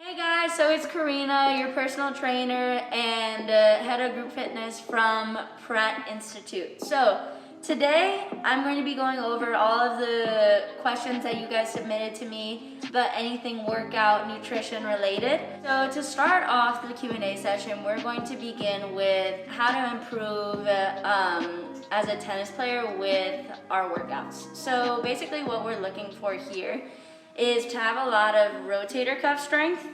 Hey guys, so it's Carina, your personal trainer and head of group fitness from Pratt Institute. So today I'm going to be going over all of the questions that you guys submitted to me about anything workout, nutrition related. So to start off the Q&A session, we're going to begin with how to improve as a tennis player with our workouts. So basically what we're looking for here is to have a lot of rotator cuff strength,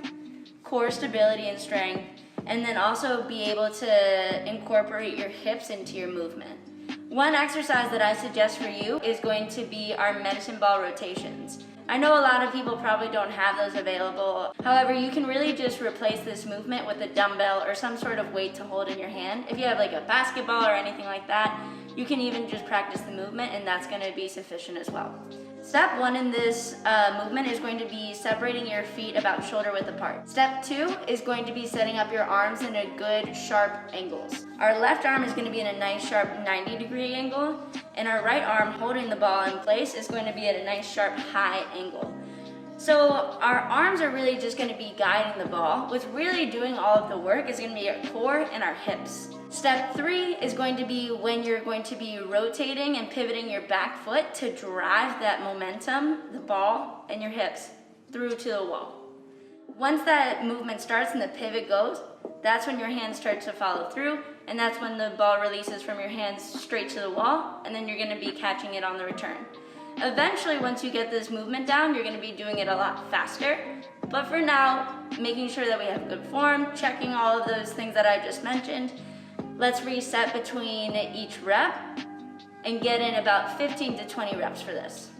core stability and strength, and then also be able to incorporate your hips into your movement. One exercise that I suggest for you is going to be our medicine ball rotations. I know a lot of people probably don't have those available. However, you can really just replace this movement with a dumbbell or some sort of weight to hold in your hand. If you have like a basketball or anything like that, you can even just practice the movement and that's going to be sufficient as well. Step 1 in this movement is going to be separating your feet about shoulder width apart. Step 2 is going to be setting up your arms in a good sharp angles. Our left arm is going to be in a nice sharp 90-degree angle, and our right arm holding the ball in place is going to be at a nice sharp high angle. So our arms are really just going to be guiding the ball. What's really doing all of the work is going to be our core and our hips. Step 3 is going to be when you're going to be rotating and pivoting your back foot to drive that momentum, the ball, and your hips through to the wall. Once that movement starts and the pivot goes, that's when your hands start to follow through, and that's when the ball releases from your hands straight to the wall, and then you're going to be catching it on the return. Eventually, once you get this movement down, you're going to be doing it a lot faster. But for now, making sure that we have good form, checking all of those things that I just mentioned. Let's reset between each rep and get in about 15 to 20 reps for this.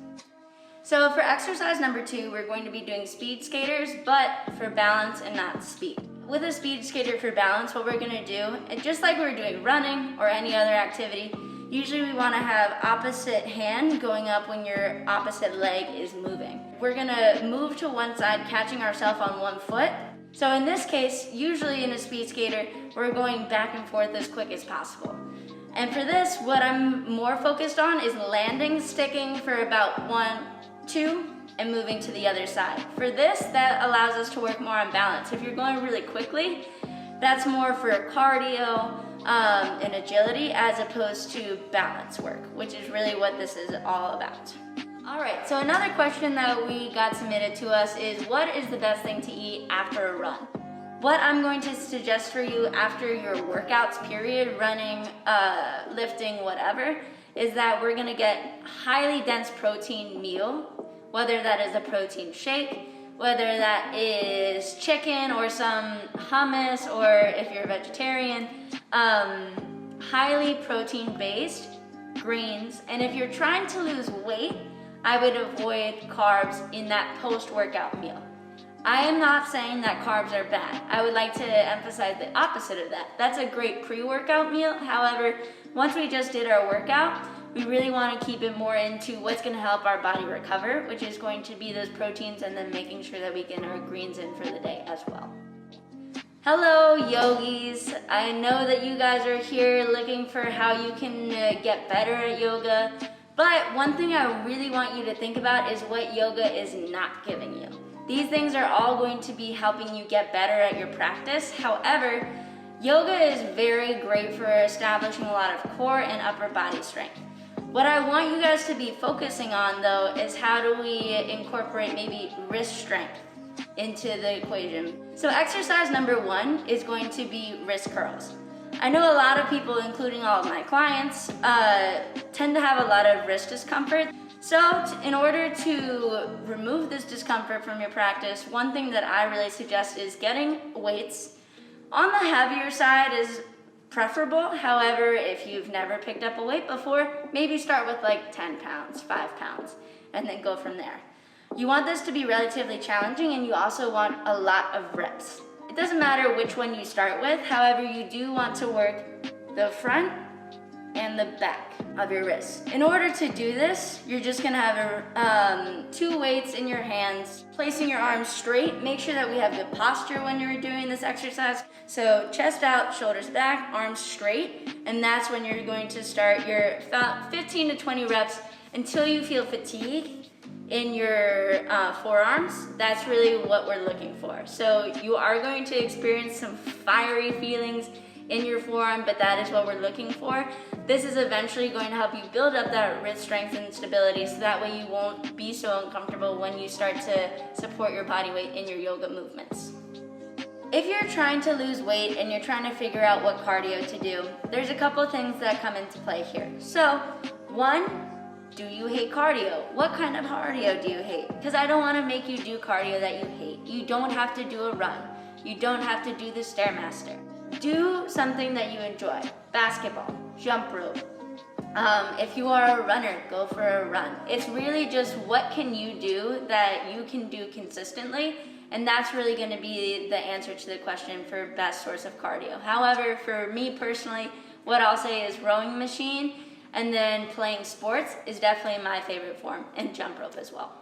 So for exercise number 2, we're going to be doing speed skaters, but for balance and not speed. With a speed skater for balance, what we're going to do, and just like we're doing running or any other activity, usually we want to have opposite hand going up when your opposite leg is moving. We're going to move to one side, catching ourselves on one foot. So in this case, usually in a speed skater, we're going back and forth as quick as possible. And for this, what I'm more focused on is landing, sticking for about 1, 2, and moving to the other side. For this, that allows us to work more on balance. If you're going really quickly, that's more for cardio and agility as opposed to balance work, which is really what this is all about. All right, so another question that we got submitted to us is, what is the best thing to eat after a run? What I'm going to suggest for you after your workouts period, running, lifting, whatever, is that we're gonna get highly dense protein meal, whether that is a protein shake, whether that is chicken or some hummus, or if you're a vegetarian, highly protein based, greens, and if you're trying to lose weight, I would avoid carbs in that post-workout meal. I am not saying that carbs are bad. I would like to emphasize the opposite of that. That's a great pre-workout meal. However, once we just did our workout, we really want to keep it more into what's going to help our body recover, which is going to be those proteins, and then making sure that we get our greens in for the day as well. Hello yogis, I know that you guys are here looking for how you can get better at yoga. But one thing I really want you to think about is what yoga is not giving you. These things are all going to be helping you get better at your practice. However, yoga is very great for establishing a lot of core and upper body strength. What I want you guys to be focusing on though is how do we incorporate maybe wrist strength into the equation. So exercise number 1 is going to be wrist curls. I know a lot of people, including all of my clients, tend to have a lot of wrist discomfort. So in order to remove this discomfort from your practice, one thing that I really suggest is getting weights. On the heavier side is preferable. However, if you've never picked up a weight before, maybe start with like 10 pounds, 5 pounds, and then go from there. You want this to be relatively challenging, and you also want a lot of reps. It doesn't matter which one you start with, however, you do want to work the front and the back of your wrists. In order to do this, you're just gonna have 2 weights in your hands, placing your arms straight. Make sure that we have good posture when you're doing this exercise. So chest out, shoulders back, arms straight, and that's when you're going to start your 15 to 20 reps until you feel fatigue. in your forearms, that's really what we're looking for. So you are going to experience some fiery feelings in your forearm, but that is what we're looking for. This is eventually going to help you build up that wrist strength and stability, so that way you won't be so uncomfortable when you start to support your body weight in your yoga movements. If you're trying to lose weight and you're trying to figure out what cardio to do, there's a couple things that come into play here. So, one, do you hate cardio? What kind of cardio do you hate? Because I don't want to make you do cardio that you hate. You don't have to do a run. You don't have to do the Stairmaster. Do something that you enjoy. Basketball, jump rope. If you are a runner, go for a run. It's really just what can you do that you can do consistently, and that's really going to be the answer to the question for best source of cardio. However, for me personally, what I'll say is rowing machine, and then playing sports is definitely my favorite form, and jump rope as well.